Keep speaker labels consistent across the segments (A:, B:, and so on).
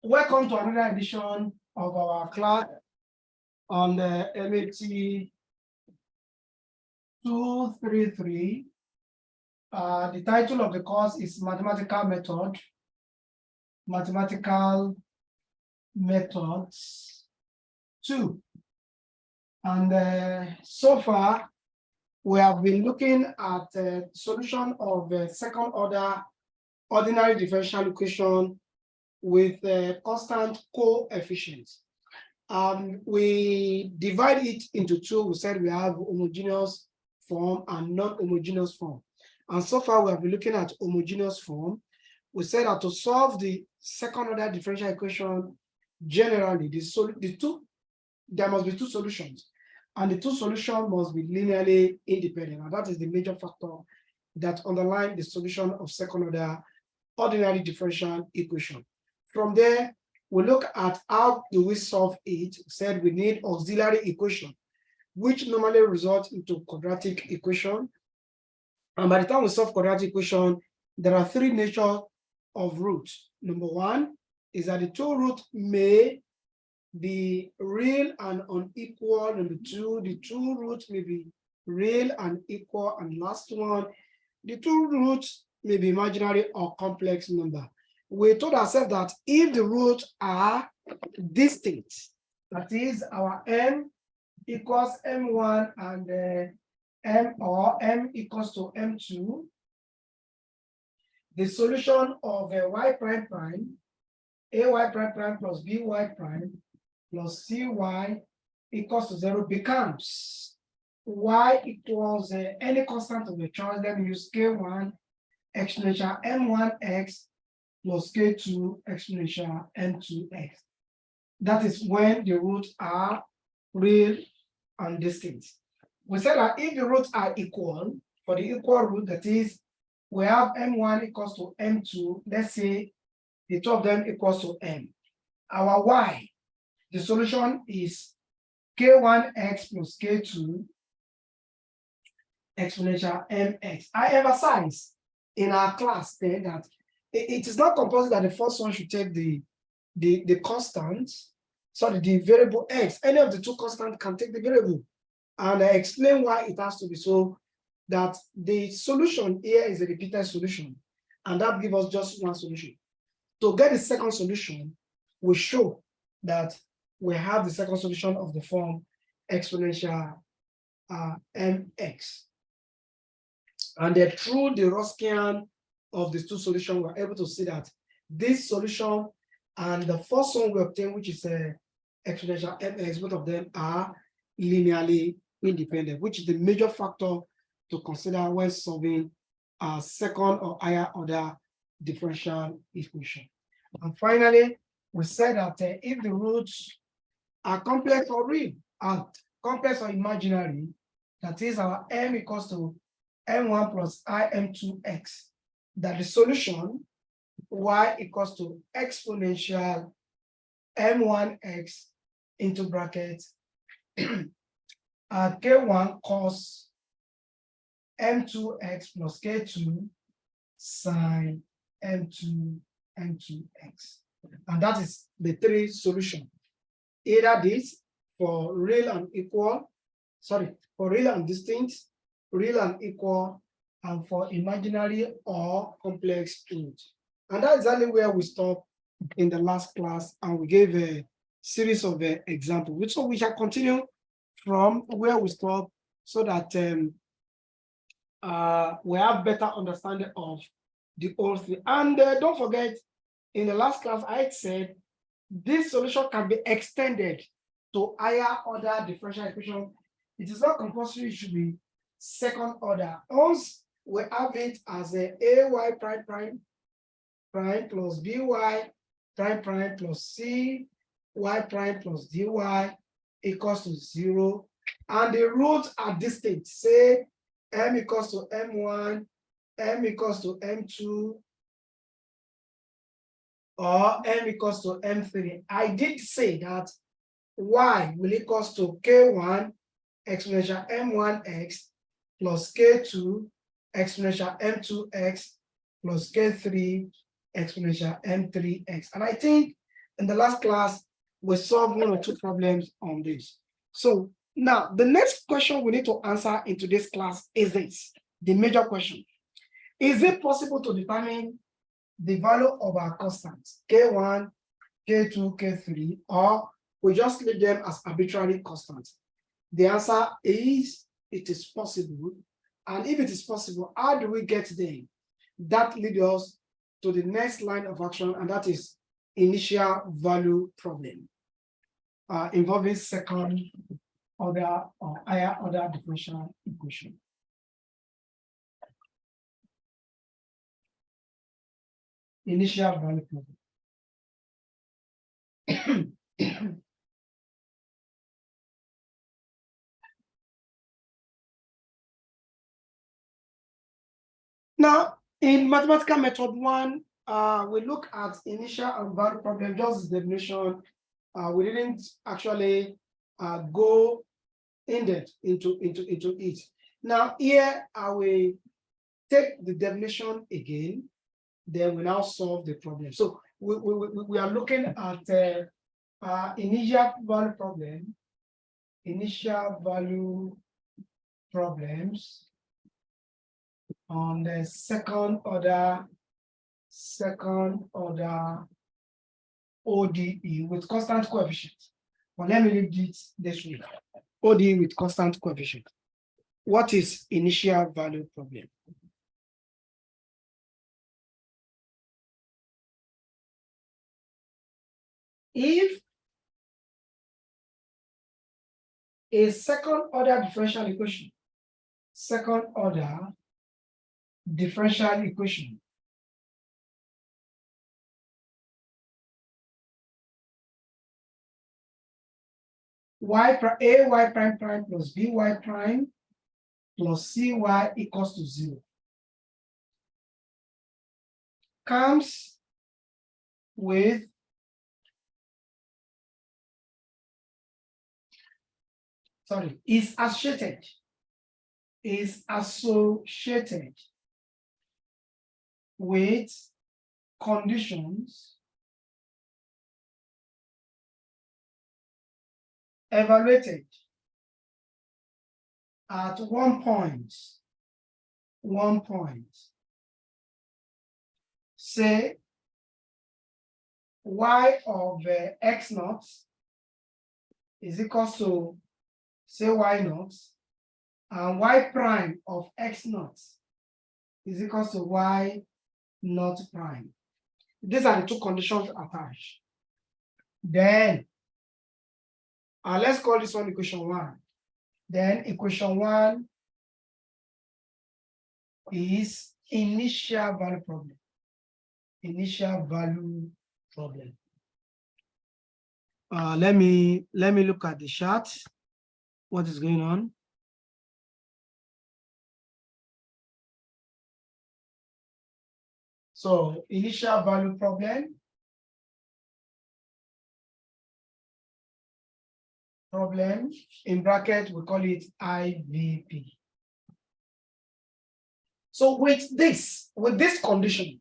A: Welcome to another edition of our class on the MAT 233. The title of the course is Mathematical Methods 2. And so far, we have been looking at the solution of the second order ordinary differential equation with constant coefficients. We divide it into two. We said we have homogeneous form and non-homogeneous form. And so far, we have been looking at homogeneous form. We said that to solve the second order differential equation, generally, there must be two solutions. And the two solutions must be linearly independent. And that is the major factor that underlies the solution of second order ordinary differential equation. From there, we look at how do we solve it. We said we need auxiliary equation, which normally results into quadratic equation. And by the time we solve quadratic equation, there are three natures of roots. Number one is that the two roots may be real and unequal. Number two, the two roots may be real and equal. And last one, the two roots may be imaginary or complex number. We told ourselves that if the roots are distinct, that is our m equals m1 and m equals to m2, the solution of y prime prime, ay prime prime plus by prime plus cy equals to 0 becomes y equals any constant of the choice. Then we use k1 exponential m1x plus k2 exponential m2x. That is when the roots are real and distinct. We said that if the roots are equal, for the equal root, that is, we have m1 equals to m2, let's say the two of them equals to m. Our y, the solution is k1x plus k2 exponential mx. I emphasize in our class then that it is not compulsory that the first one should take the constant, sorry, the variable x. Any of the two constants can take the variable. And I explain why it has to be so, that the solution here is a repeated solution, and that gives us just one solution. To get the second solution, we show that we have the second solution of the form exponential mx. And then through the Roskian of these two solutions, we're able to see that this solution and the first one we obtain, which is exponential mx, both of them are linearly independent, which is the major factor to consider when solving a second or higher order differential equation. And finally, we said that if the roots are complex or real, complex or imaginary, that is our m equals to m1 plus im2x, that the solution y equals to exponential m1x into brackets k1 cos m2x plus k2 sine m2x. And that is the three solutions. Either this for real and equal, for real and distinct, real and equal, and for imaginary or complex root. And that's exactly where we stopped in the last class, and we gave a series of examples. So we shall continue from where we stopped so that we have better understanding of the whole thing. And don't forget, in the last class, I said this solution can be extended to higher order differential equation. It is not compulsory, it should be second order. Once we have it as a ay prime prime prime plus by prime prime plus cy prime plus dy equals to 0, and the roots are distinct. Say m equals to m1, m equals to m2, or m equals to m3. I did say that y will equals to k1 exponential m1x plus k2 exponential m2x plus k3 exponential m3x. And I think In the last class, we solved 1 or 2 problems on this. So now the next question we need to answer in today's class is this, the major question. Is it possible to determine the value of our constants, K1, K2, K3, or we just leave them as arbitrary constants? The answer is it is possible. And if it is possible, how do we get there? That leads us to the next line of action, and that is initial value problem involving second order or higher order differential equation. Initial value problem. Now, in mathematical method 1, we look at initial and value problem, just the definition. We didn't actually go in depth into it. Now, here I will take the definition again, then we now solve the problem. So we are looking at initial value problem, initial value problems on the second order ODE with constant coefficient. But let me read it this way. ODE with constant coefficient. What is initial value problem? If a second order differential equation y prime plus by prime plus cy equals to 0 comes with is associated with conditions evaluated at one point, say y of x naught is equals to, say, y naught, and y prime of x naught is equals to y naught prime. These are the two conditions attached. Then let's call this one equation 1. Then equation 1 is initial value problem. Initial value problem. Let me look at the chart. What is going on? So initial value problem. In bracket, we call it IVP. So with this condition,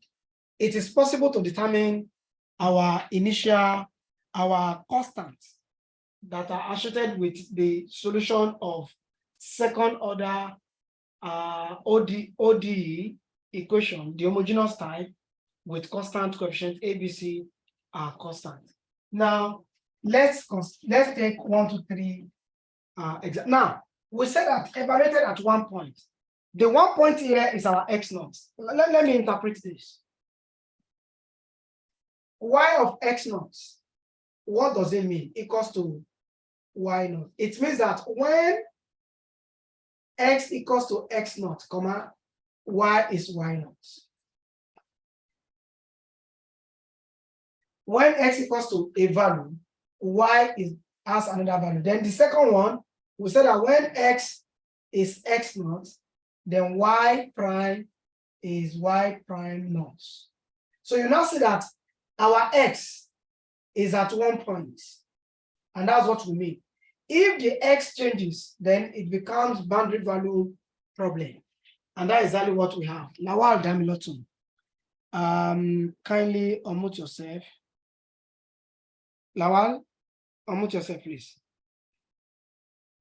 A: it is possible to determine our constants that are associated with the solution of second order ODE equation, the homogeneous type with constant coefficient ABC are constant. Now, let's take 1, 2, 3 example. Now, we said that evaluated at one point. The 1 point here is our x naught. Let me interpret this. Y of x naught, what does it mean? Equals to y naught. It means that when x equals to x naught, comma, y is y naught. When x equals to a value, y has another value. Then the second one, we said that when x is x naught, then y prime is y prime naught. So you now see that our x is at 1 point, and that's what we mean. If the x changes, then it becomes boundary value problem, and that is exactly what we have. Now, Damiloton, kindly unmute yourself. Lawal, unmute yourself, please.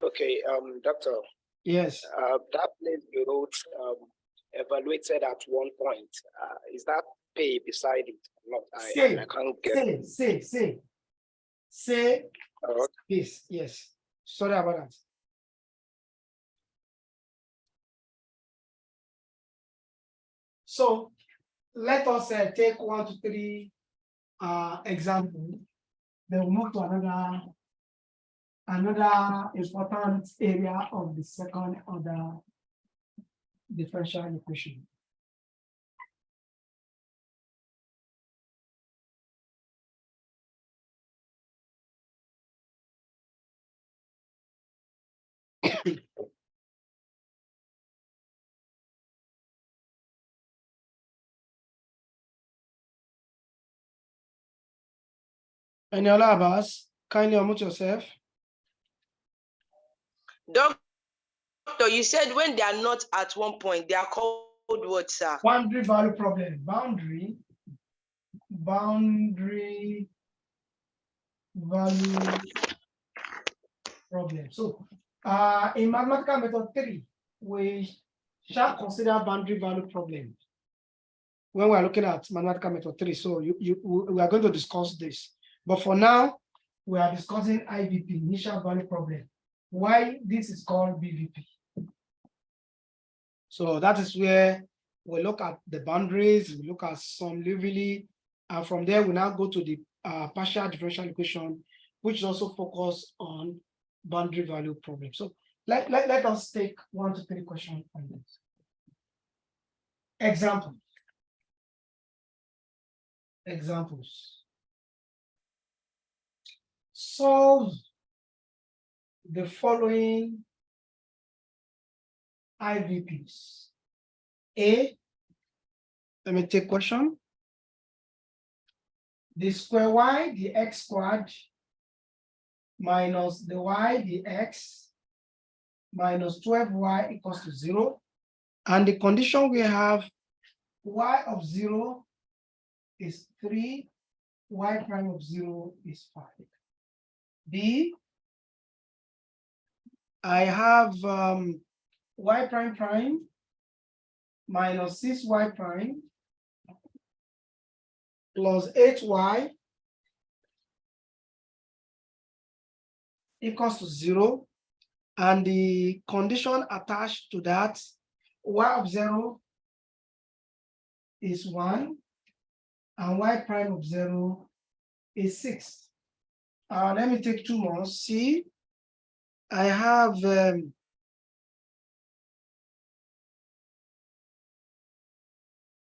B: Okay, doctor.
A: Yes.
B: That place you wrote evaluated at one point. Is that pay beside it? No, I can't get.
A: Say. This. Yes. Sorry about that. So let us take 1 to 3 examples. Then we'll move to another important area of the second order differential equation. Any other of us? Kindly unmute yourself.
C: Doctor, you said when they are not at one point, they are called what, sir?
A: Boundary value problem. Boundary value problem. So in mathematical method 3, we shall consider boundary value problem when we are looking at mathematical method 3. So we are going to discuss this. But for now, we are discussing IVP, initial value problem. Why this is called BVP. So that is where we look at the boundaries, we look at some levelly, and from there we now go to the partial differential equation, which also focus on boundary value problem. So let us take 1 to 3 questions on this. Examples. Solve the following IVPs. A, let me take question. The square y, the x squared, minus the y, the x, minus 12y equals to 0. And the condition we have, y of 0 is 3, y prime of 0 is 5. B, I have y prime prime minus 6y prime plus 8y equals to 0. And the condition attached to that, y of 0 is 1, and y prime of 0 is 6. Let me take 2 more. C, I have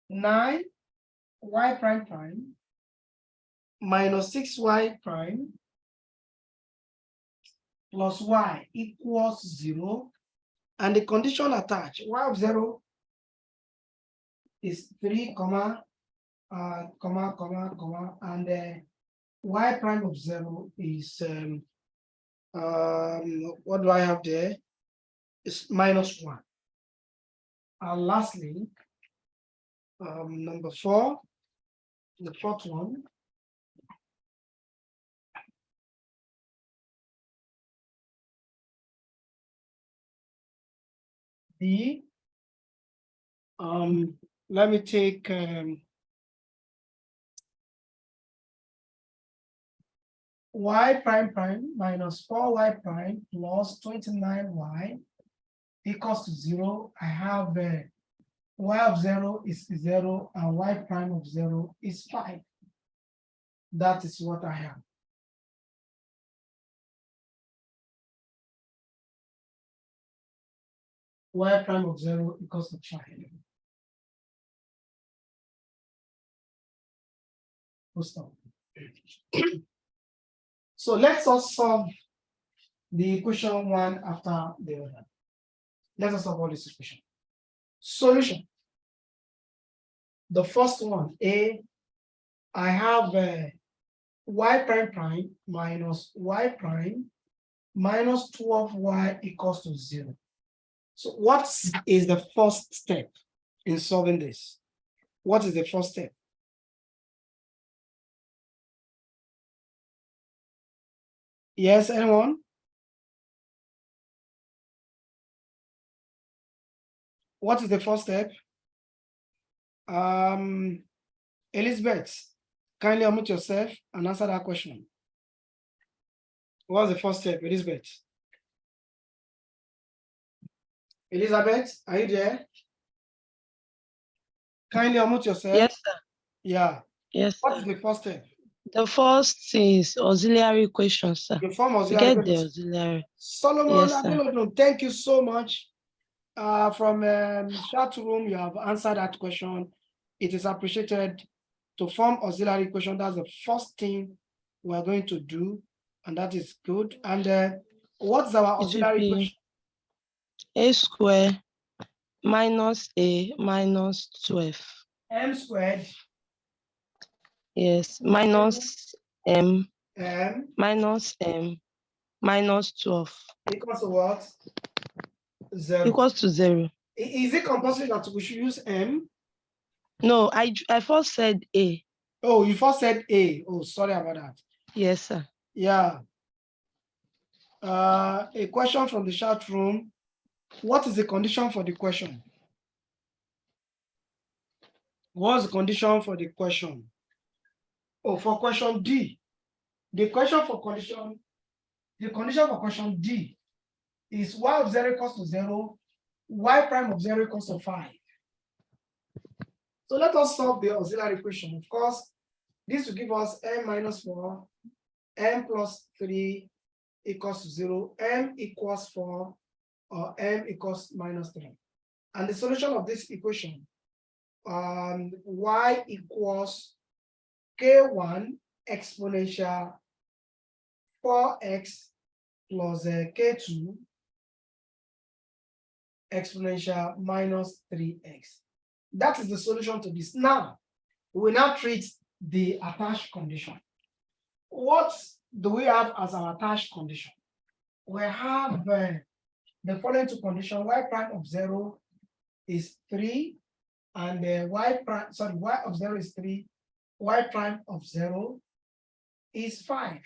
A: 9 y prime prime minus 6y prime plus y equals 0. And the condition attached, y of 0 is 3, comma, and y prime of 0 is, what do I have there? It's minus 1. And lastly, number 4, the fourth one. D, let me take y prime prime minus 4y prime plus 29y equals to 0. I have y of 0 is 0 and y prime of 0 is 5. That is what I have. Y prime of 0 equals to 5. So let's also solve the equation one after the other. Let us solve all this equation. Solution. The first one, A, I have y prime prime minus y prime minus 12y equals to 0. So what is the first step in solving this? What is the first step? Yes, anyone? What is the first step? Elizabeth, kindly unmute yourself and answer that question. What's the first step, Elizabeth? Elizabeth, are you there? Kindly unmute yourself.
D: Yes, sir.
A: Yeah.
D: Yes,
A: What is
D: sir.
A: the first step?
D: The first is auxiliary questions, sir.
A: You form
D: To
A: auxiliary
D: get the
A: questions.
D: auxiliary.
A: Solomon,
D: Yes, sir.
A: thank you so much. From chat room, you have answered that question. It is appreciated. To form auxiliary equation, that's the first thing we're going to do, and that is good. And what's our auxiliary equation?
D: A square minus A minus 12.
A: M squared.
D: Yes, minus M
A: M
D: minus M minus 12
A: equals to what? 0.
D: equals to 0.
A: Is it compulsory that we should use M?
D: No, I first said A.
A: Oh, you first said A. Oh, sorry about that.
D: Yes, sir.
A: Yeah. A question from the chat room. What is the condition for the question? What's the condition for the question? Oh, for question D. The condition for question D is y of 0 equals to 0, y prime of 0 equals to 5. So let us solve the auxiliary equation. Of course, this will give us m minus 4, m plus 3 equals to 0, m equals 4, or m equals minus 3. And the solution of this equation, y equals k1 exponential 4x plus k2 exponential minus 3x. That is the solution to this. Now, we now treat the attached condition. What do we have as our attached condition? We have the following two conditions. Y prime of 0 is 3, and y of 0 is 3, y prime of 0 is 5.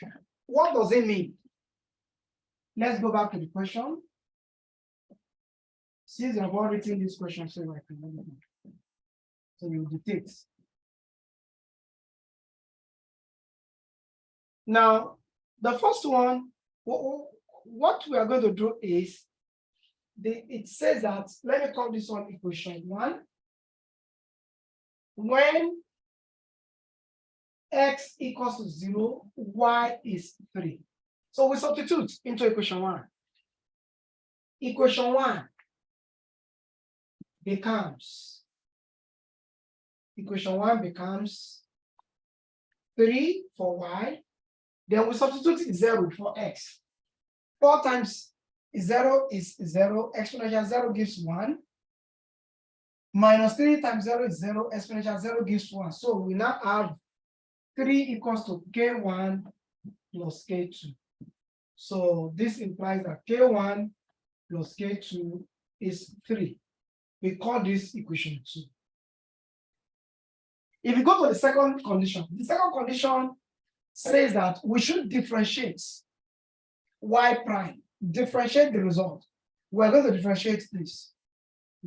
A: What does it mean? Let's go back to the question. Since I've already written this question, so I can remember. So you dictate. Now, the first one, what we are going to do is, it says that, let me call this one equation 1. When x equals to 0, y is 3. So we substitute into equation 1. Equation 1 becomes 3 for y. Then we substitute 0 for x. 4 times 0 is 0. Exponential 0 gives 1. Minus 3 times 0 is 0. Exponential 0 gives 1. So we now have 3 equals to k1 plus k2. So this implies that k1 plus k2 is 3. We call this equation 2. If you go to the second condition says that we should differentiate y prime, differentiate the result. We're going to differentiate this.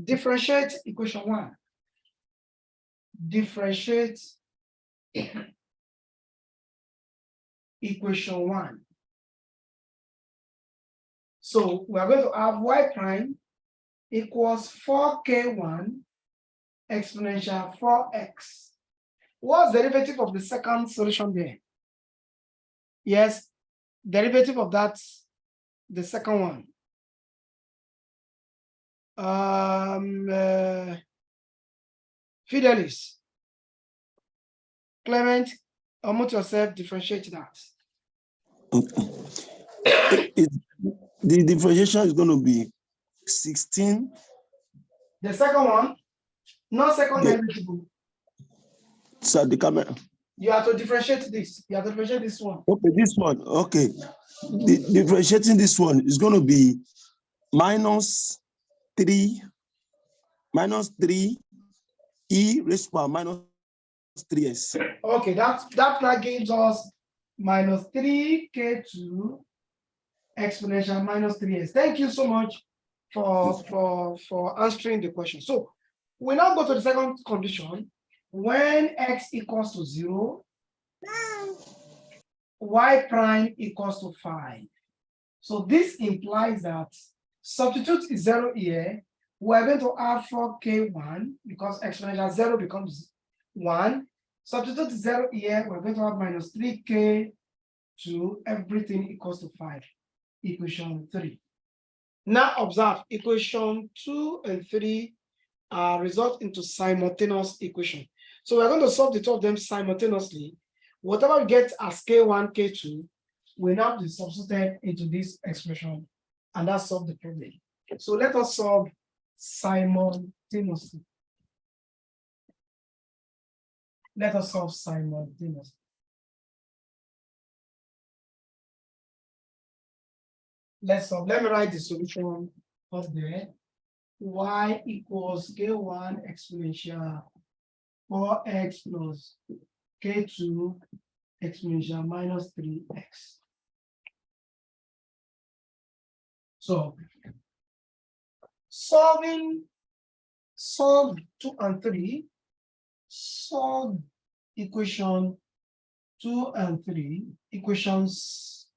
A: Differentiate equation 1. Differentiate equation 1. So we are going to have y prime equals 4k1 exponential 4x. What's the derivative of the second solution there? Yes, derivative of that, the second one. Fidelis, Clement, unmute yourself, differentiate that.
E: The differentiation is going to be 16.
A: The second one, no second derivative.
E: So the camera.
A: You have to differentiate this. You have to differentiate this one.
E: Okay, this one. Okay. Differentiating this one is going to be minus 3 e raised to power minus 3s.
A: Okay, that now gives us minus 3k2 exponential minus 3x. Thank you so much for answering the question. So we now go to the second condition. When x equals to 0, y prime equals to 5. So this implies that substitute is 0 here. We're going to add 4k1 because exponential 0 becomes 1. Substitute 0 here. We're going to have minus 3k to everything equals to 5. Equation 3. Now observe equation 2 and 3 result into simultaneous equation. So we're going to solve the two of them simultaneously. Whatever we get as k1, k2, we now be substituted into this expression, and that solves the problem. So let us solve simultaneously. Let us solve simultaneously. Let's solve. Let me write the solution up there. Y equals k1 exponential 4x plus k2 exponential minus 3x. So solve 2 and 3, solve equation 2 and 3, equations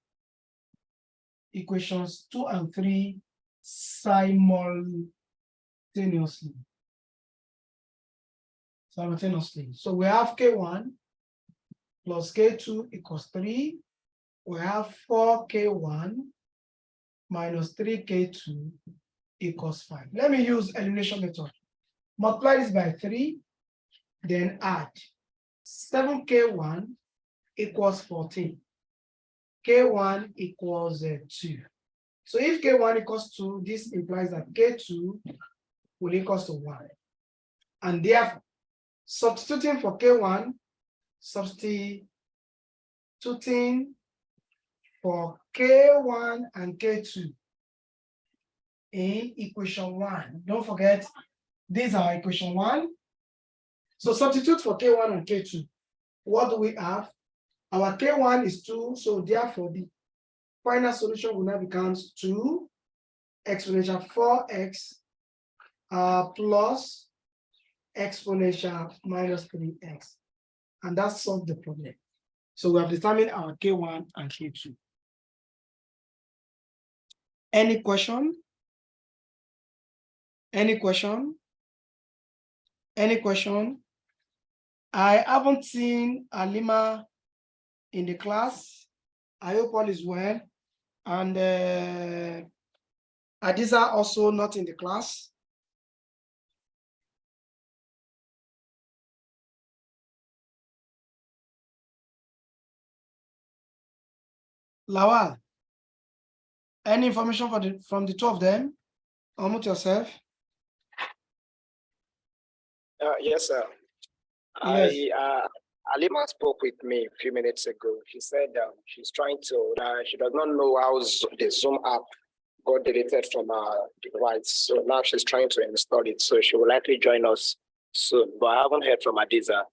A: 2 and 3 simultaneously. So we have k1 plus k2 equals 3. We have 4k1 minus 3k2 equals 5. Let me use elimination method. Multiply this by 3, then add. 7k1 equals 14. K1 equals 2. So if k1 equals 2, this implies that k2 will equals to 1. And therefore, substituting for k1, substituting for k1 and k2 in equation 1. Don't forget, these are equation 1. So substitute for k1 and k2. What do we have? Our k1 is 2, so therefore the final solution will now becomes 2 exponential 4x plus exponential minus 3x. And that solved the problem. So we have determined our k1 and k2. Any question? Any question? Any question? I haven't seen Alima in the class. I hope all is well. And Adiza also not in the class. Lawal, any information from the two of them? Unmute yourself.
B: Yes, sir.
A: Yes.
B: Alima spoke with me a few minutes ago. She said she's trying to, she does not know how the Zoom app got deleted from her device. So now she's trying to install it. So she will likely join us soon. But I haven't heard from Adiza.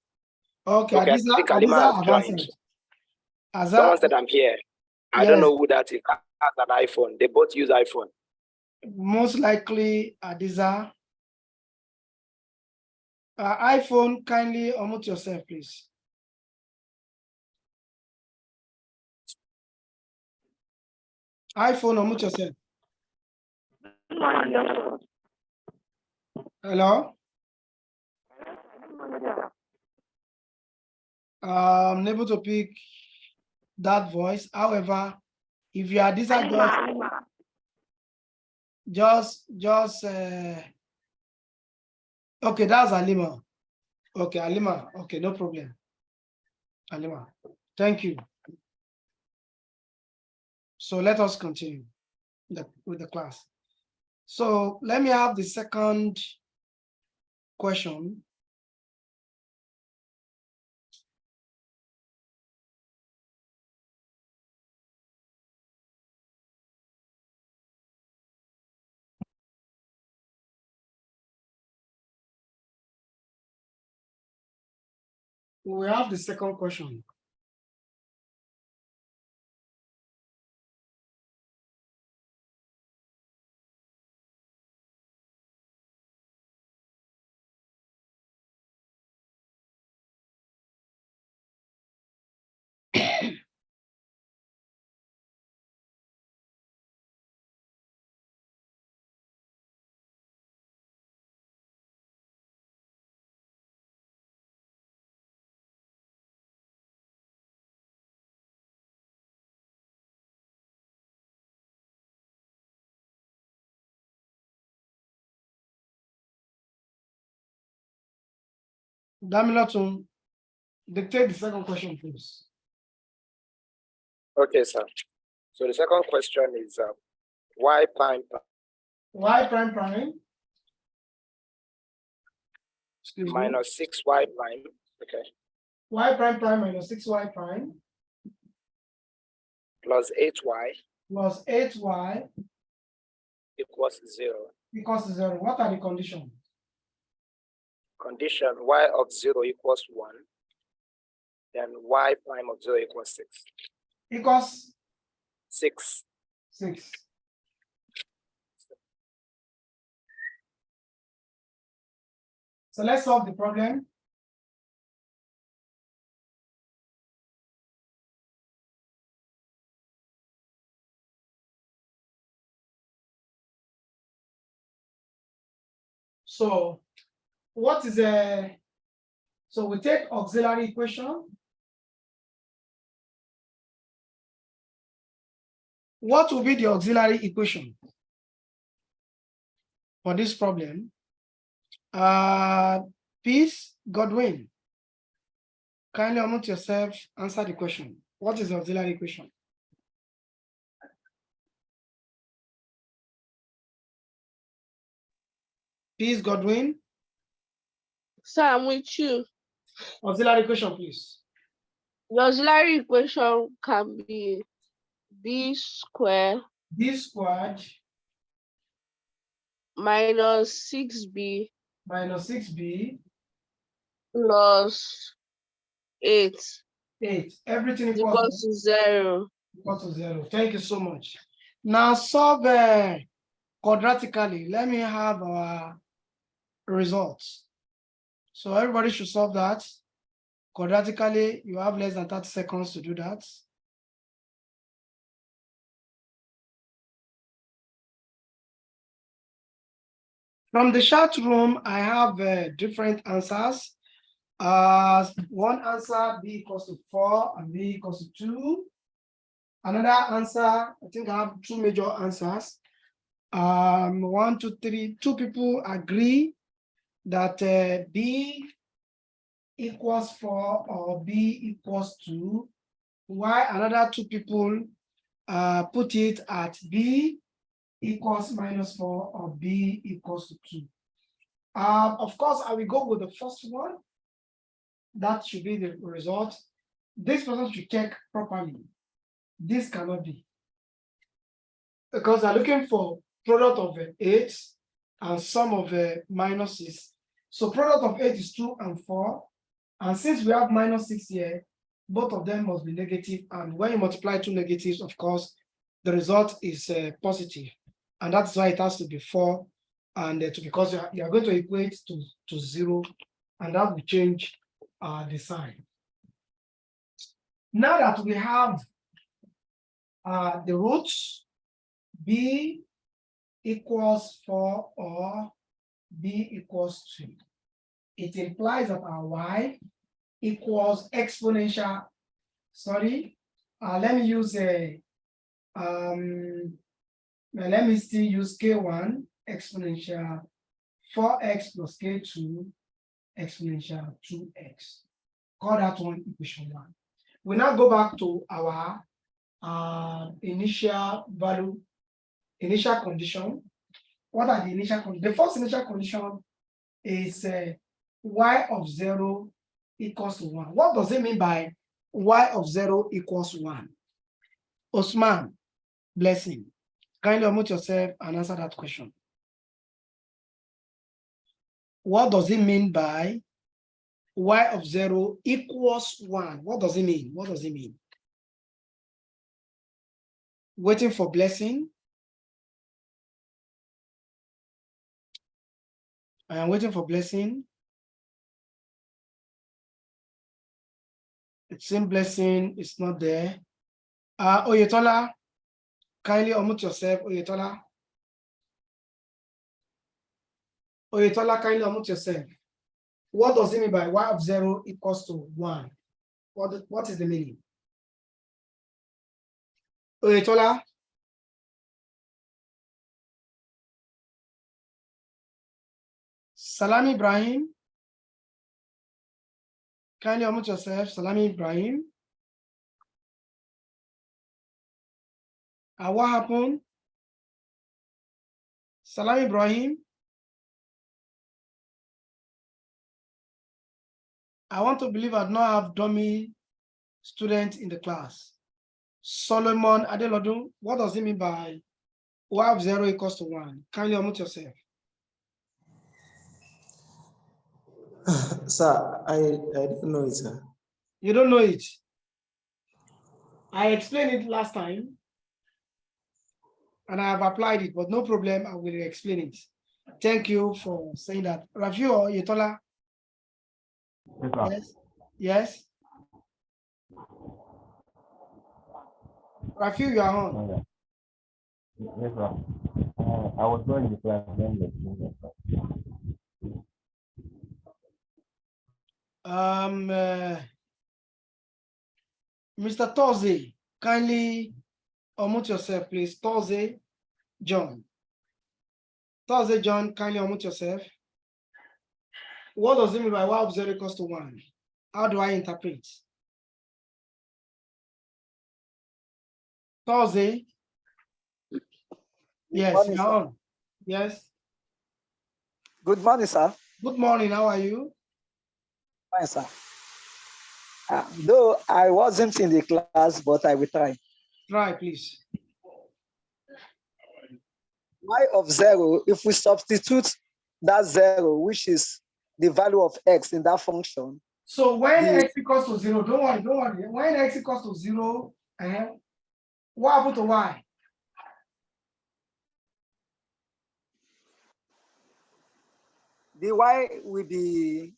A: Okay,
B: I think Alima has joined. Someone said I'm here. I don't know who that is. I have an iPhone. They both use iPhone.
A: Most likely Adiza. iPhone, kindly unmute yourself, please. iPhone, unmute yourself. Hello? I'm unable to pick that voice. However, if you are disadvantaged, just okay, that's Alima. Okay, Alima. Okay, no problem. Alima, thank you. So let us continue with the class. So let me have the second question. We have the second question. Damiloton, dictate the second question, please.
B: Okay, sir. So the second question is y prime
A: Y prime prime. Excuse me.
B: minus 6y prime. Okay.
A: Y prime prime minus 6y prime
B: Plus 8y
A: plus 8y
B: equals 0.
A: equals to 0. What are the conditions?
B: Condition y of 0 equals 1. Then y prime of 0 equals 6.
A: Equals
B: 6.
A: 6. So let's solve the problem. So what is a, so we take auxiliary equation. What will be the auxiliary equation for this problem? Peace, Godwin. Kindly unmute yourself, answer the question. What is the auxiliary equation? Peace, Godwin.
D: Sir, I'm with you.
A: Auxiliary equation, please.
D: The auxiliary equation can be b squared
A: B squared
D: minus 6b
A: minus 6b
D: plus 8
A: 8. Everything
D: is equals to 0.
A: equal to 0. Thank you so much. Now solve quadratically. Let me have our results. So everybody should solve that. Quadratically, you have less than 30 seconds to do that. From the chat room, I have different answers. One answer, b equals to 4 and b equals to 2. Another answer, I think I have two major answers. 1, 2, 3, 2 people agree that b equals 4 or b equals 2, while another 2 people put it at b equals minus 4 or b equals to 2. Of course, I will go with the first one. That should be the result. This person should check properly. This cannot be. Because they're looking for product of 8 and sum of minuses. So product of 8 is 2 and 4. And since we have minus 6 here, both of them must be negative. And when you multiply two negatives, of course, the result is positive. And that's why it has to be 4. And because you are going to equate to 0, and that will change the sign. Now that we have the roots, b equals 4 or b equals 2, it implies that our y equals exponential, let me use let me still use k1 exponential 4x plus k2 exponential 2x. Call that one equation 1. We now go back to our initial value, initial condition. What are the initial conditions? The first initial condition is y of 0 equals to 1. What does it mean by y of 0 equals 1? Osman, blessing. Kindly unmute yourself and answer that question. What does it mean by y of 0 equals 1? What does it mean? What does it mean? Waiting for blessing. I am waiting for blessing. It seems blessing is not there. Oyetola, kindly unmute yourself, Oyetola. Oyetola, kindly unmute yourself. What does it mean by y of 0 equals to 1? What is the meaning? Oyetola. Salam Ibrahim. Kindly unmute yourself, Salami Ibrahim. And what happened? Salami Ibrahim. I want to believe I do not have dummy student in the class. Solomon Adelodun, what does it mean by y of 0 equals to 1? Kindly unmute yourself.
F: Sir, I don't know it, sir.
A: You don't know it. I explained it last time and I have applied it, but no problem, I will explain it. Thank you for saying that. Rafi or Yetola? Yes. Yes. Rafi, you are on.
G: Yes, sir. I was going to class then.
A: Mr. Toze, kindly unmute yourself, please. Toze John. Toze John, kindly unmute yourself. What does it mean by y of 0 equals to 1? How do I interpret? Toze. Yes,
H: morning,
A: you're on. Yes.
H: Good morning, sir.
A: Good morning. How are you?
H: Fine, sir. Though I wasn't in the class, but I will try.
A: Try, please.
H: Y of 0, if we substitute that 0, which is the value of x in that function.
A: So when x equals to 0, don't worry. When x equals to 0, what happened to y?
H: The y will be,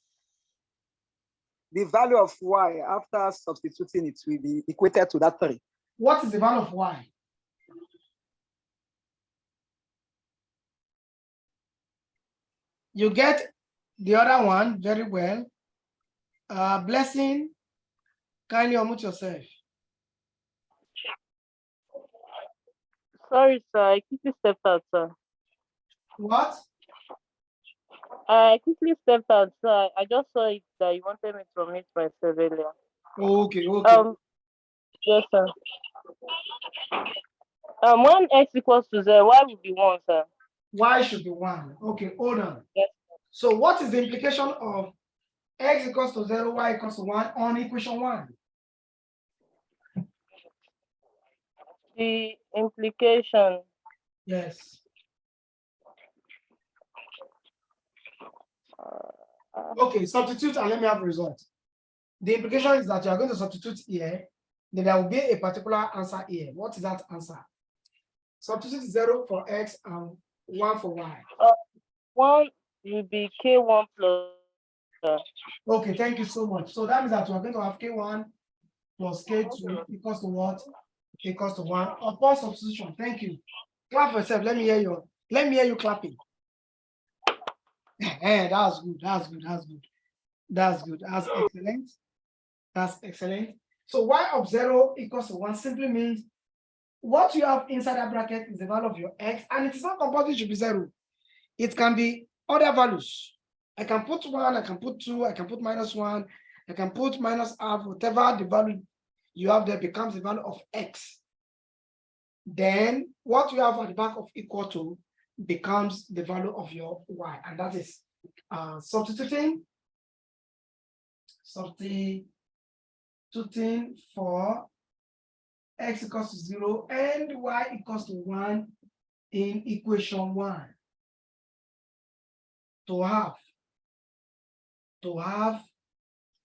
H: the value of y after substituting it will be equated to that 3.
A: What is the value of y? You get the other one very well. Blessing, kindly unmute yourself.
I: Sorry, sir. I quickly stepped out, sir.
A: What?
I: I quickly stepped out, sir. I just saw it that you wanted me to meet myself earlier.
A: Okay.
I: Yes, sir. When x equals to 0, y will be 1, sir.
A: Y should be 1. Okay, hold on.
I: Yes.
A: So what is the implication of x equals to 0, y equals to 1 on equation 1?
I: The implication.
A: Yes. Okay, substitute and let me have a result. The implication is that you are going to substitute here, then there will be a particular answer here. What is that answer? Substitute 0 for x and 1 for y.
I: 1 will be k1 plus.
A: Okay, thank you so much. So that means that we are going to have k1 plus k2 equals to what? Equals to 1 upon substitution. Thank you. Clap for yourself. Let me hear you clapping. That's good. That's excellent. That's excellent. So y of 0 equals to 1 simply means what you have inside that bracket is the value of your x, and it is not compulsory it should be 0. It can be other values. I can put 1, I can put 2, I can put -1, I can put -half, whatever the value you have there becomes the value of x. Then what you have at the back of equal to becomes the value of your y, and that is substituting for x equals to 0 and y equals to 1 in equation 1. To have,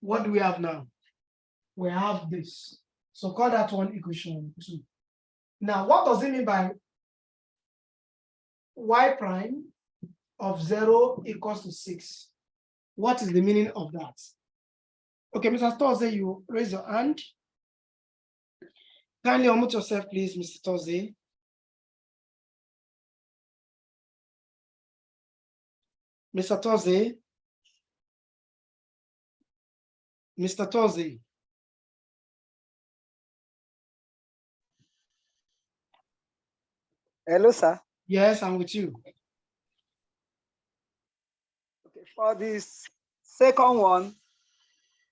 A: what do we have now? We have this. So call that one equation 2. Now, what does it mean by y prime of 0 equals to 6? What is the meaning of that? Okay, Mr. Toze, you raise your hand. Kindly unmute yourself, please, Mr. Toze. Mr. Toze. Mr. Toze.
H: Hello, sir.
A: Yes, I'm with you.
H: Okay, for this second one,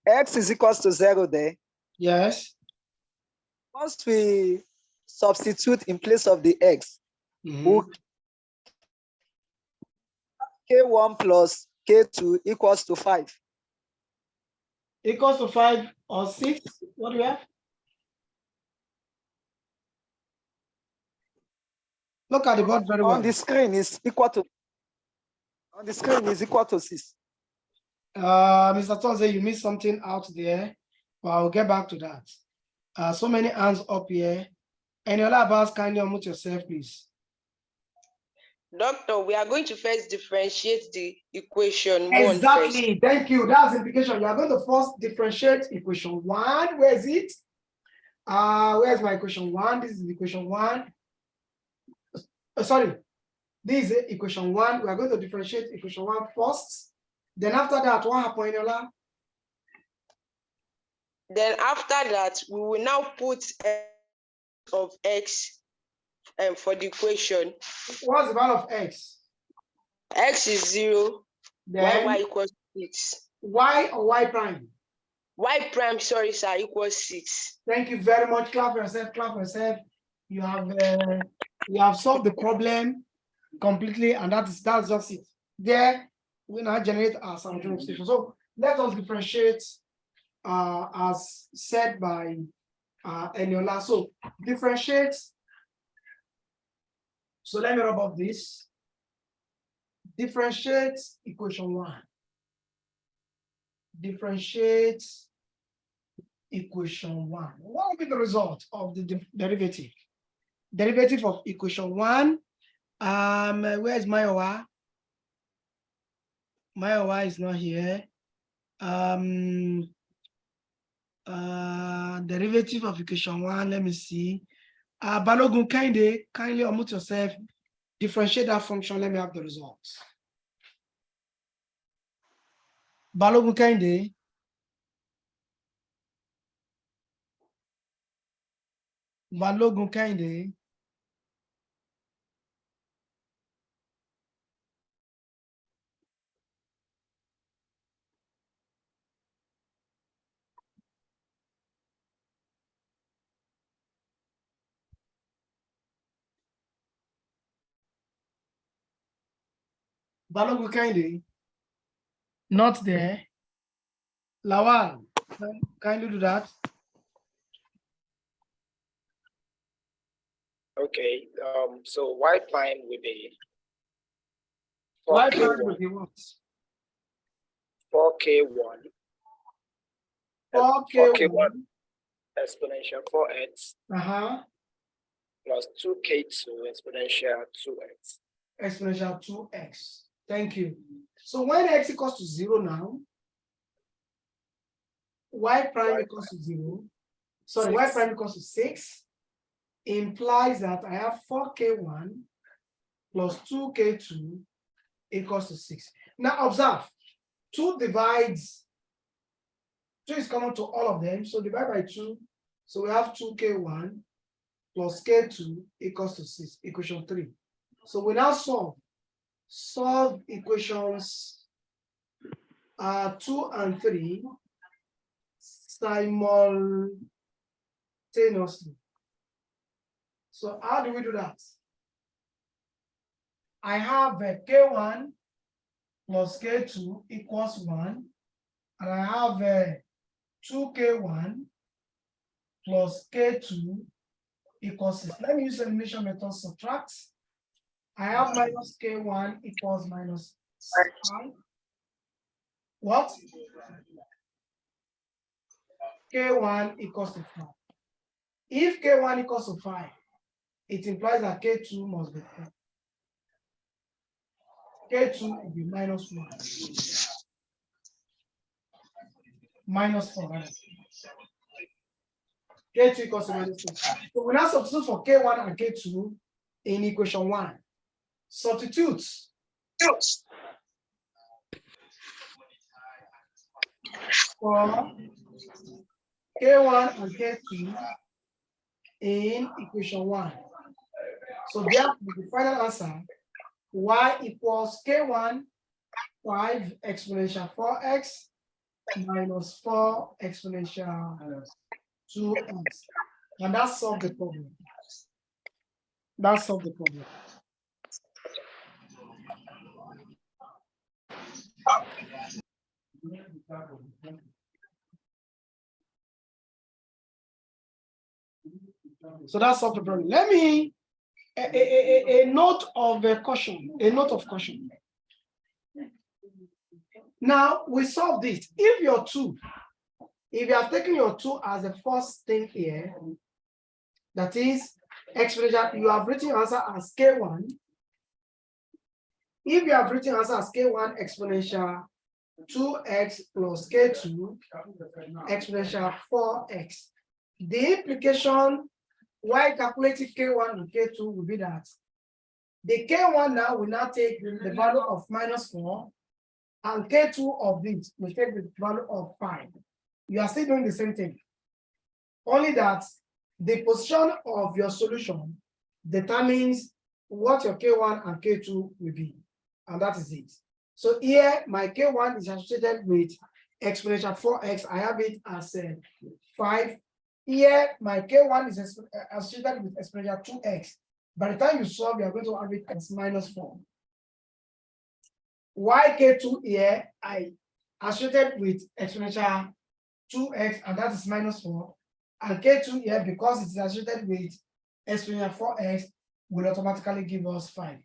H: x is equals to 0 there.
A: Yes.
H: Once we substitute in place of the x,
A: Mhm.
H: k1 plus k2 equals to 5.
A: Equals to 5 or 6. What do we have? Look at the board very well.
H: On the screen is equal to 6.
A: Mr. Toze, you missed something out there, but I'll get back to that. So many hands up here. And Eniola Abbas, kindly unmute yourself, please.
C: Doctor, we are going to first differentiate the equation
A: Exactly.
C: 1 first.
A: Thank you. That's the implication. You are going to first differentiate equation 1. Where is it? Where's my equation 1? This is equation 1. Sorry. This is equation 1. We are going to differentiate equation 1 first. Then after that, what happened, Eniola?
C: Then after that, we will now put of x for the equation.
A: What's the value of x?
C: X is 0.
A: Then
C: Y equals 6.
A: y or y prime?
C: Y prime, sorry, sir, equals 6.
A: Thank you very much. Clap for yourself. Clap for yourself. You have solved the problem completely, and that's just it. There, we now generate our symmetric station. So let us differentiate as said by Eniola. So differentiate. So let me rub off this. Differentiate equation 1. Differentiate equation 1. What will be the result of the derivative? Derivative of equation 1. Where's Mayowa? Mayowa is not here. Derivative of equation 1. Let me see. Balogun, kindly unmute yourself. Differentiate that function. Let me have the results. Balogun, kindly. Balogun, kindly. Balogun, kindly. Not there. Lawal, kindly do that.
B: Okay, so y prime will be
A: Y prime
B: 4k1,
A: will be what?
B: 4k1,
A: 4k1
B: exponential 4x plus 2k2 exponential 2x.
A: exponential 2x. Thank you. So when x equals to 0 now, y prime equals to 0. Sorry, y prime equals to 6 implies that I have 4k1 plus 2k2 equals to 6. Now observe, 2 divides, 2 is common to all of them, so divide by 2. So we have 2k1 plus k2 equals to 6, equation 3. So we now solve equations 2 and 3 simultaneously. So how do we do that? I have k1 plus k2 equals 1, and I have 2k1 plus k2 equals 6. Let me use the elimination method, subtract. I have minus k1 equals minus 5. What? K1 equals to 5. If k1 equals to 5, it implies that k2 must be 4. K2 will be minus 1. Minus 4. Right? K2 equals to minus 4. So we now substitute for K1 and K2 in equation 1. Substitute. For K1 and K2 in equation 1. So therefore, the final answer, y equals K1 5 exponential 4x minus 4 exponential 2x. And that solved the problem. That solved the problem. So that's solved the problem. Let me a note of caution. A note of caution. Now we solve this. If your 2, if you are taking your 2 as the first thing here, that is exponential, you have written your answer as k1. If you have written answer as k1 exponential 2x plus k2 exponential 4x, the implication why calculating k1 and k2 will be that the k1 now will now take the value of minus 4, and k2 of this will take the value of 5. You are still doing the same thing, only that the position of your solution determines what your k1 and k2 will be, and that is it. So here my k1 is associated with exponential 4x. I have it as 5. Here my k1 is associated with exponential 2x. By the time you solve, you are going to have it as minus 4. Y k2 here I associated with exponential 2x, and that is minus 4. And k2 here, because it is associated with exponential 4x, will automatically give us 5.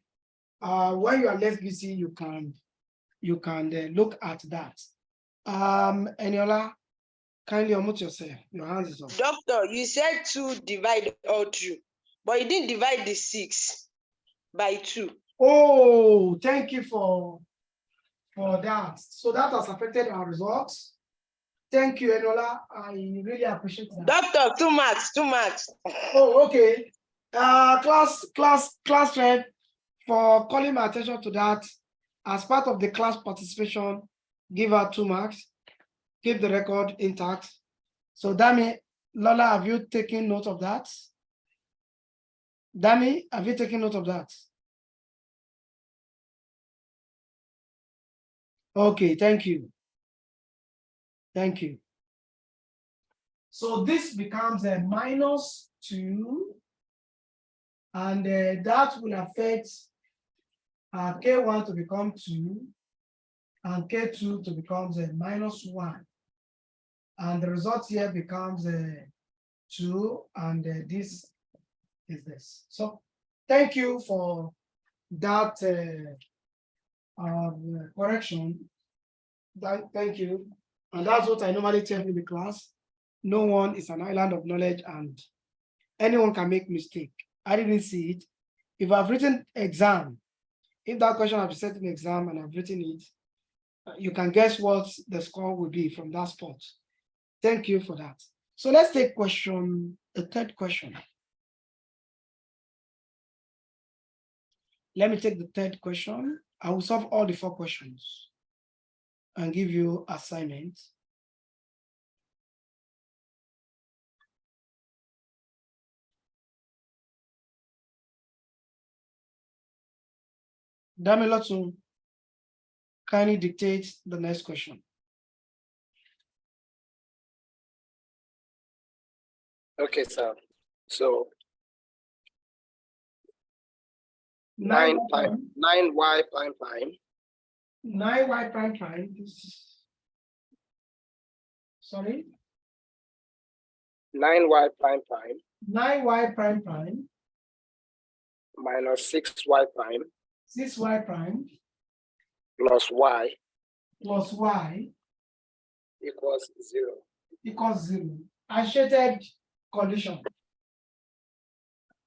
A: When you are less busy, you can look at that. Eniola, kindly unmute yourself. Your hands is up.
C: Doctor, you said 2 divide all through, but you didn't divide the 6 by 2.
A: Oh, thank you for that. So that has affected our results. Thank you, Eniola. I really appreciate that.
C: Doctor, 2 marks, 2 marks.
A: Oh, okay. Class rep, for calling my attention to that. As part of the class participation, give her 2 marks. Keep the record intact. So Dami, Lola, have you taken note of that? Dami, have you taken note of that? Okay, thank you. Thank you. So this becomes a minus 2, and that will affect K1 to become 2, and K2 to become minus 1. And the result here becomes 2, and this is this. So thank you for that correction. Thank you. And that's what I normally tell in the class. No one is an island of knowledge, and anyone can make mistake. I didn't see it. If I've written exam, if that question I've set in exam and I've written it, you can guess what the score will be from that spot. Thank you for that. So let's take the third question. Let me take the third question. I will solve all the 4 questions and give you assignments. Damilotu, kindly dictate the next question.
B: Okay, sir. So
A: 9y
B: 9y prime prime.
A: 9y prime prime. Sorry.
B: 9y prime prime
A: 9y prime prime
B: minus 6y prime
A: 6y prime
B: plus y
A: plus y
B: equals 0.
A: equals 0. Associated condition.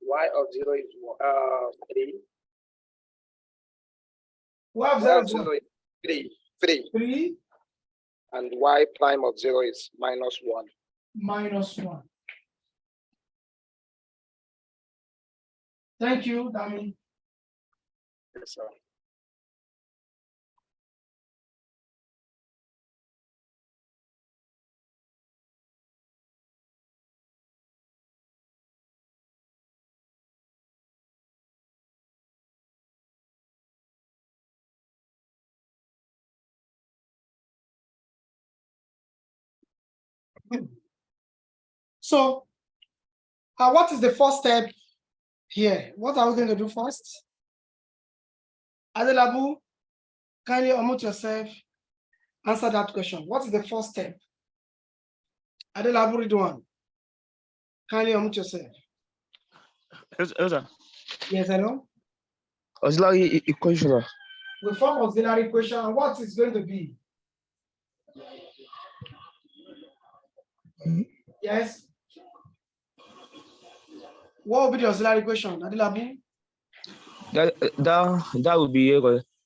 B: Y of 0 is 3.
A: Y of
B: Y
A: 0
B: of
A: is
B: 0
A: what?
B: is 3.
A: 3
B: And y prime of 0 is minus 1.
A: minus 1. Thank you, Dami.
B: Yes, sir.
A: So, what is the first step here? What are we going to do first? Adelabu, kindly unmute yourself. Answer that question. What is the first step? Adelabu Ridwan, kindly unmute yourself.
G: Yes, sir.
A: Yes, hello.
G: Auxiliary equation.
A: We form auxiliary equation, and what is going to be? Yes. What will be the auxiliary equation, Adelabu?
G: That would be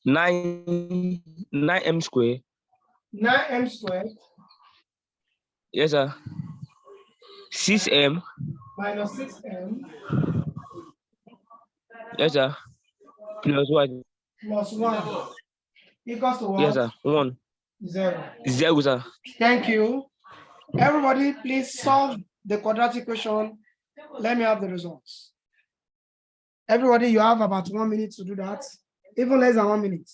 G: 9m squared.
A: 9m squared.
G: Yes, sir. 6m.
A: Minus 6m.
G: Yes, sir. Plus what?
A: Plus 1 equals to what?
G: Yes, sir. 1.
A: 0.
G: 0, sir.
A: Thank you. Everybody, please solve the quadratic equation. Let me have the results. Everybody, you have about 1 minute to do that. Even less than 1 minute.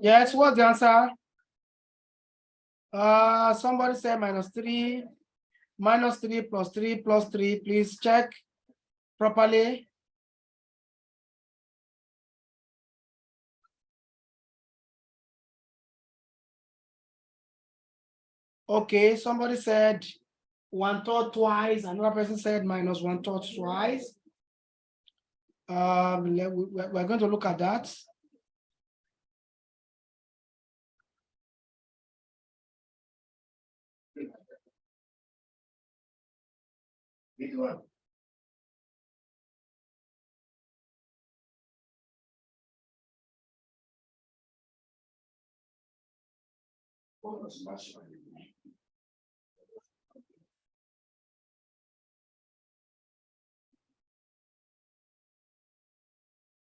A: Yes, what's the answer? Somebody said minus 3. Minus 3 plus 3 plus 3. Please check properly. Okay, somebody said 1/3 twice. Another person said minus 1/3 twice. We're going to look at that.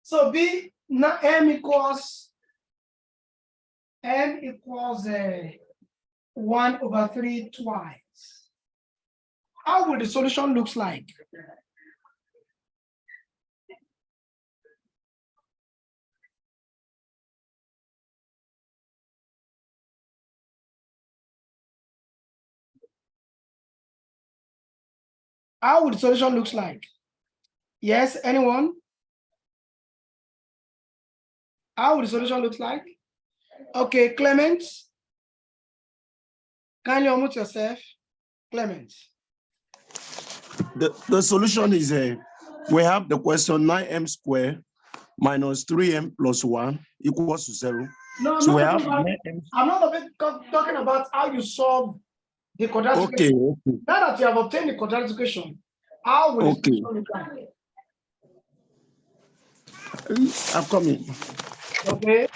A: So B now m equals 1/3 twice. How will the solution looks like? How would the solution looks like? Yes, anyone? How would the solution looks like? Okay, Clement. Kindly unmute yourself. Clement.
E: The solution is we have the question 9m squared minus 3m plus 1 equals to 0.
A: No,
E: So we have
A: I'm not talking about how you solve the quadratic
E: okay,
A: equation.
E: okay.
A: Now that you have obtained the quadratic equation, how will
E: Okay.
A: the solution look like?
E: I'm coming.
A: Okay.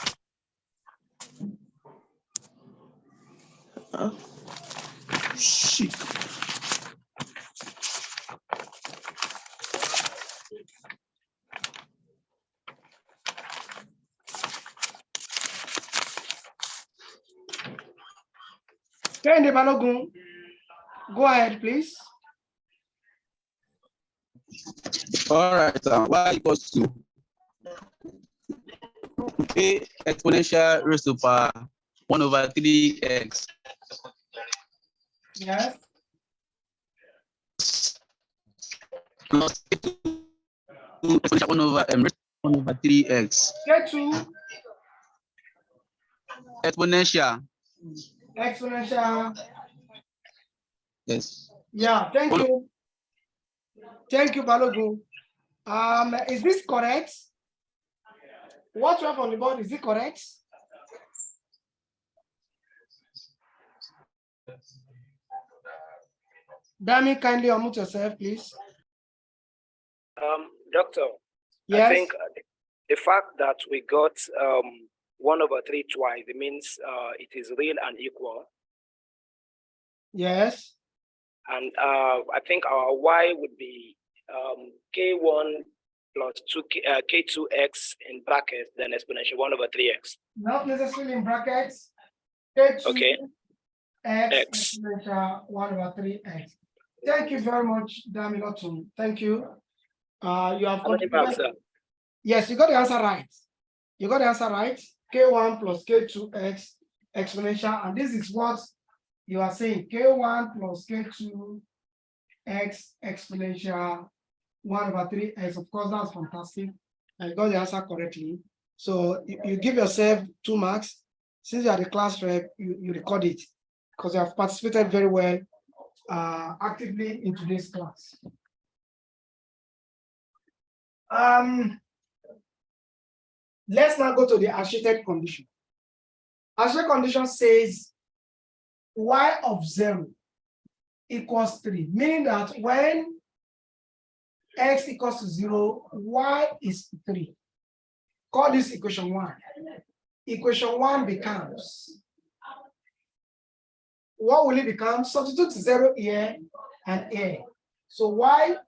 E: Shit.
A: Kehinde Balogun, go ahead, please.
J: All right, y equals to a exponential raised to power 1/3x.
A: Yes.
J: Plus exponential 1/3x.
A: Get to
J: Exponential.
A: exponential.
J: Yes.
A: Yeah, thank you. Thank you, Balogun. Is this correct? What you have on the board, is it correct? Dami, kindly unmute yourself, please.
B: Doctor,
A: Yes.
B: I think the fact that we got 1/3 twice, it means it is real and equal.
A: Yes.
B: And I think our y would be k1 plus k2x in brackets, then exponential 1/3x.
A: Not necessarily in brackets. K2
B: Okay.
A: x exponential 1/3x. Thank you very much, Damilotum. Thank you. You have
B: How many marks, sir?
A: Yes, you got the answer right. You got the answer right. K1 plus K2x exponential, and this is what you are saying. K1 plus K2x exponential 1/3x. Of course, that's fantastic. I got the answer correctly. So you give yourself 2 marks. Since you are the class rep, you record it because you have participated very well actively in today's class. Let's now go to the associated condition. Associated condition says y of 0 equals 3, meaning that when x equals to 0, y is 3. Call this equation 1. Equation 1 becomes, what will it become? Substitute 0 here and here. So y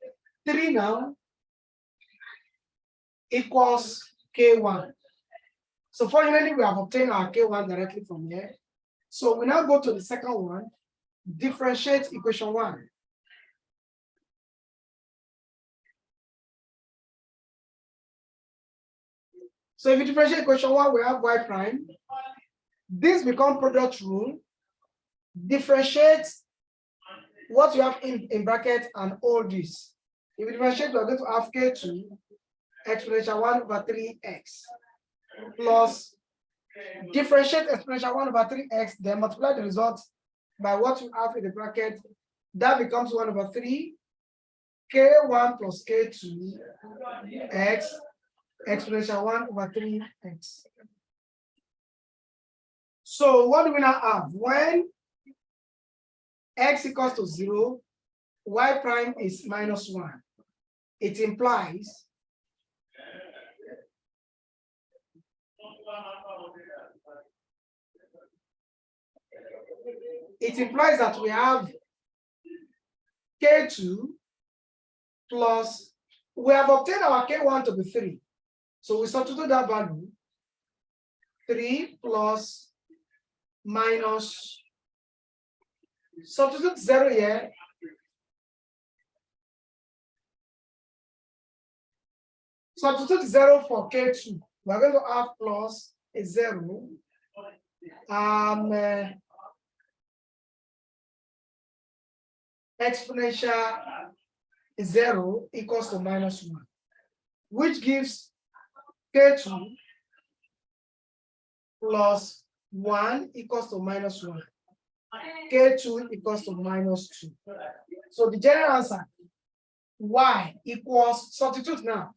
A: 3 now equals K1. So fortunately, we have obtained our K1 directly from here. So we now go to the second one, differentiate equation 1. So if you differentiate equation 1, we have y prime. This becomes product rule. Differentiate what you have in bracket and all this. If you differentiate, we are going to have K2 exponential 1/3x plus differentiate exponential 1/3x, then multiply the result by what you have in the bracket. That becomes 1/3 K1 plus K2 x exponential 1/3x. So what do we now have? When x equals to 0, y prime is -1. It implies that we have K2 plus, we have obtained our K1 to be 3. So we substitute that value, 3 plus minus, substitute 0 here, substitute 0 for K2. We're going to have plus a 0. Exponential 0 equals to -1, which gives K2 plus 1 equals to -1. K2 equals to -2. So the general answer, y equals, substitute now.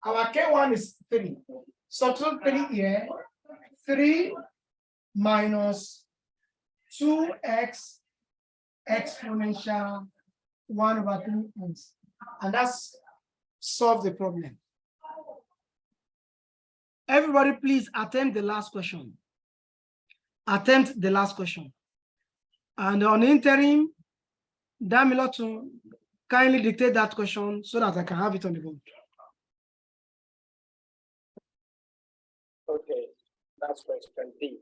A: Our K1 is 3. Substitute 3 here. 3 minus 2x exponential 1/3x. And that's solve the problem. Everybody, please attempt the last question. Attempt the last question. And on interim, Damilotu, kindly dictate that question so that I can have it on the board.
B: Okay, that's question D.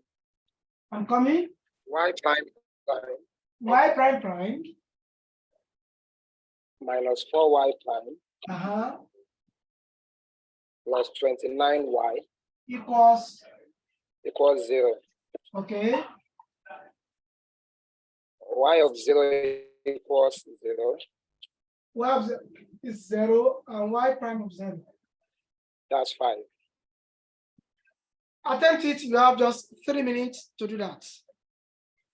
A: I'm coming.
B: Y prime
A: Y prime prime
B: minus 4y prime plus 29y
A: equals
B: 0.
A: Okay.
B: Y of 0 equals 0.
A: Y of 0 is 0 and y prime of 0.
B: That's 5.
A: Attempt it. You have just 3 minutes to do that.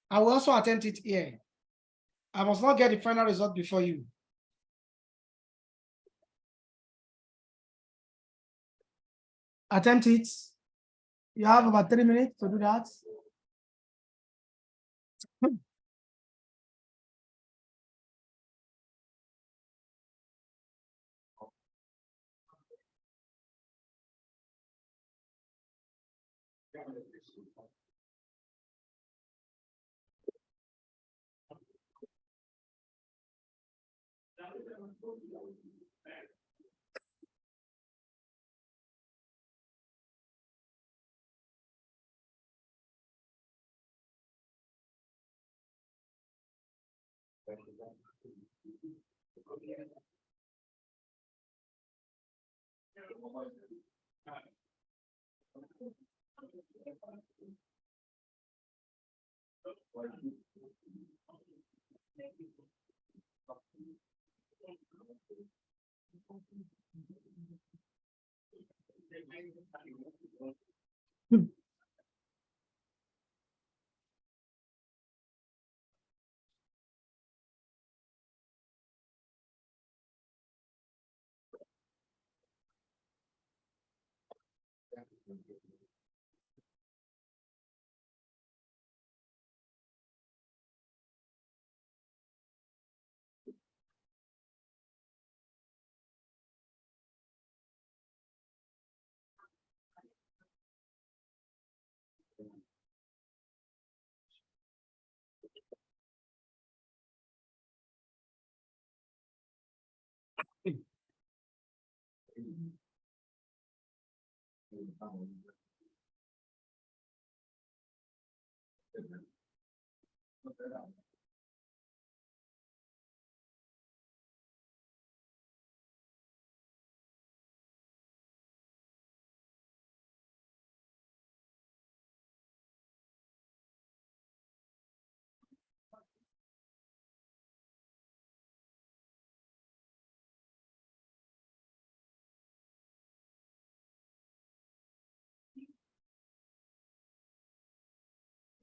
A: I will also attempt it here. I must not get the final result before you. Attempt it. You have about 3 minutes to do that.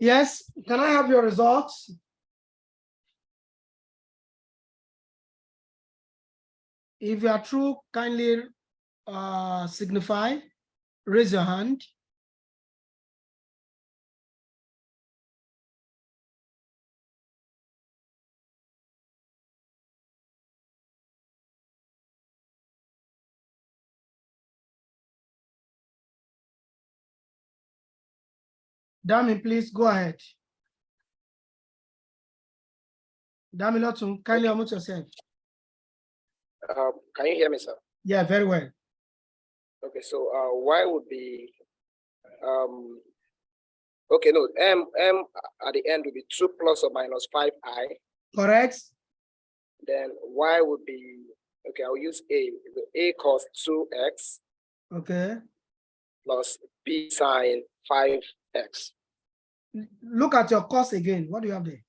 A: Yes, can I have your results? If you are true, kindly signify, raise your hand. Dami, please go ahead. Dami Lotun, kindly unmute yourself.
B: Can you hear me, sir?
A: Yeah, very well.
B: Okay, so y would be okay, no, m at the end would be 2 plus or minus 5i.
A: Correct.
B: Then y would be, okay, I'll use a. A cos 2x
A: Okay.
B: plus b sine 5x.
A: Look at your course again. What do you have there?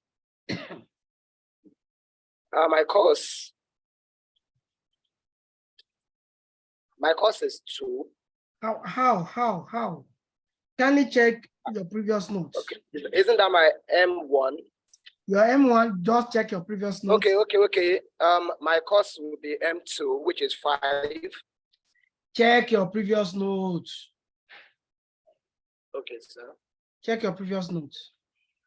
B: My cos is 2.
A: How? Kindly check your previous notes.
B: Okay, isn't that my m1?
A: Your M1, just check your previous notes.
B: Okay. My cos would be m2, which is 5.
A: Check your previous notes.
B: Okay, sir.
A: Check your previous notes.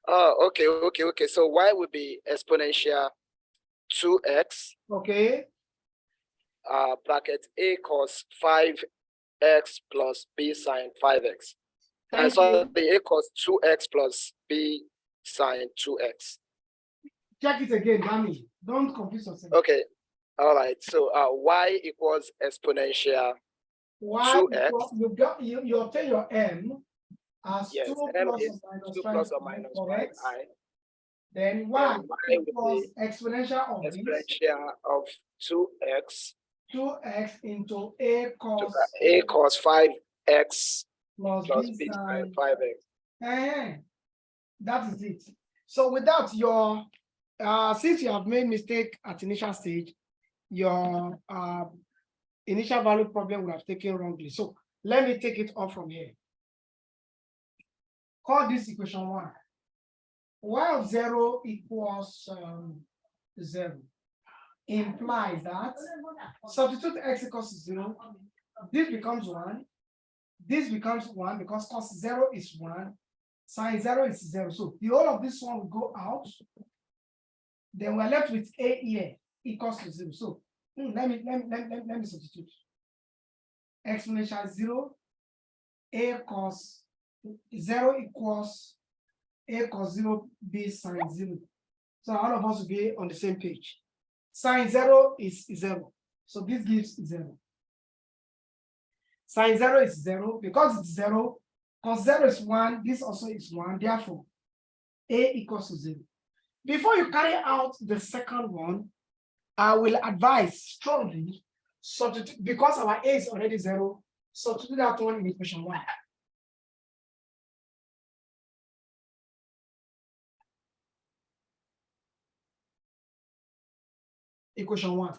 B: Oh, okay. So y would be exponential 2x.
A: Okay.
B: Bracket a cos 5x plus b sine 5x. And so the a cos 2x plus b sine 2x.
A: Check it again, Dami. Don't confuse yourself.
B: Okay. All right. So y equals exponential 2x.
A: You obtain your m as
B: yes,
A: 2
B: m
A: plus
B: is
A: or minus
B: 2
A: 5,
B: plus or minus
A: correct?
B: 5i.
A: Then y
B: would
A: equals
B: be
A: exponential of this,
B: exponential of 2x
A: 2x into a cos
B: 5x
A: plus
B: plus
A: b
B: b
A: sine
B: sine 5x.
A: That is it. So with that, your since you have made mistake at initial stage, your initial value problem would have taken wrongly. So let me take it off from here. Call this equation 1. Y of 0 equals 0 implies that substitute x equals 0. This becomes 1. This becomes 1 because cos 0 is 1, sine 0 is 0. So the whole of this one will go out. Then we're left with a here equals to 0. So let me substitute. Exponential 0, a cos 0 equals a cos 0 b sine 0. So all of us will be on the same page. Sine 0 is 0. So this gives 0. Sine 0 is 0. Because it's 0, cos 0 is 1, this also is 1. Therefore, a equals to 0. Before you carry out the second one, I will advise strongly, substitute, because our a is already 0, substitute that one in equation 1. Equation 1.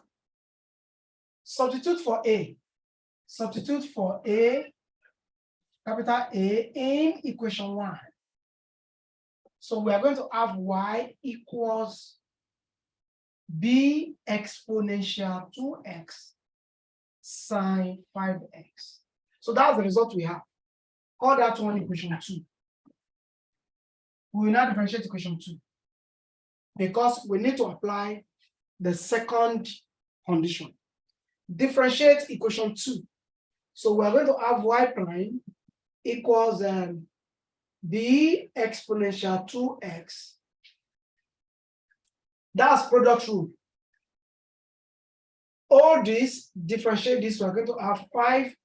A: Substitute for a. Substitute for a, capital A, in equation 1. So we are going to have y equals b exponential 2x sine 5x. So that's the result we have. Call that one equation 2. We will now differentiate equation 2 because we need to apply the second condition. Differentiate equation 2. So we're going to have y prime equals b exponential 2x. That's product rule. All this, differentiate this, we're going to have 5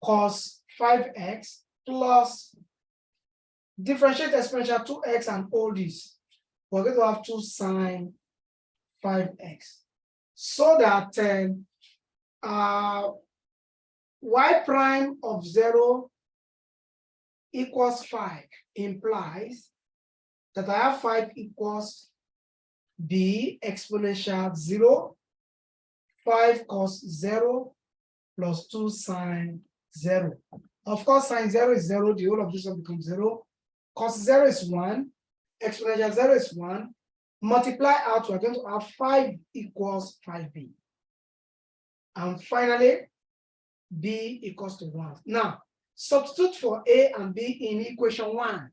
A: cos 5x plus differentiate exponential 2x and all this. We're going to have 2 sine 5x. So that y prime of 0 equals 5 implies that I have 5 equals b exponential 0, 5 cos 0 plus 2 sine 0. Of course, sine 0 is 0, the whole of this one becomes 0. Cos 0 is 1, exponential 0 is 1. Multiply out, we're going to have 5 equals 5b. And finally, b equals to 1. Now, substitute for a and b in equation 1.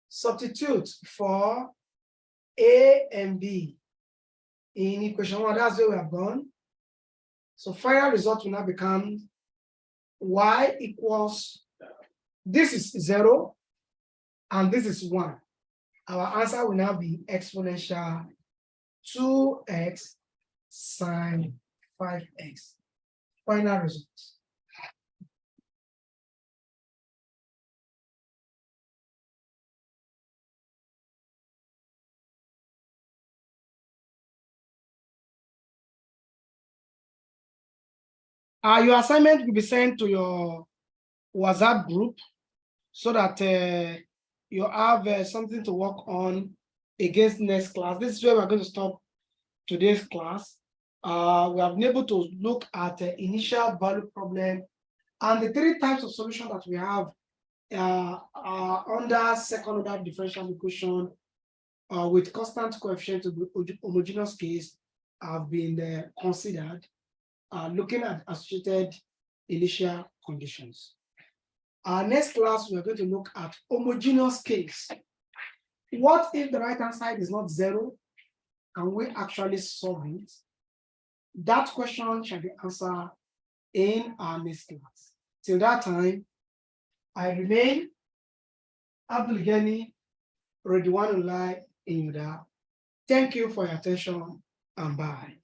A: Substitute for a and b in equation 1. That's where we have gone. So final result will now become y equals, this is 0 and this is 1. Our answer will now be exponential 2x sine 5x. Final result. Your assignment will be sent to your WhatsApp group so that you have something to work on against next class. This is where we're going to stop today's class. We have been able to look at the initial value problem and the 3 types of solution that we have under second order differential equation with constant coefficient of homogeneous case have been considered, looking at associated initial conditions. Our next class, we're going to look at homogeneous case. What if the right-hand side is not 0? Can we actually solve it? That question shall be answered in our next class. Till that time, I remain Abdulganiy Redwanullah Inuda. Thank you for your attention and bye.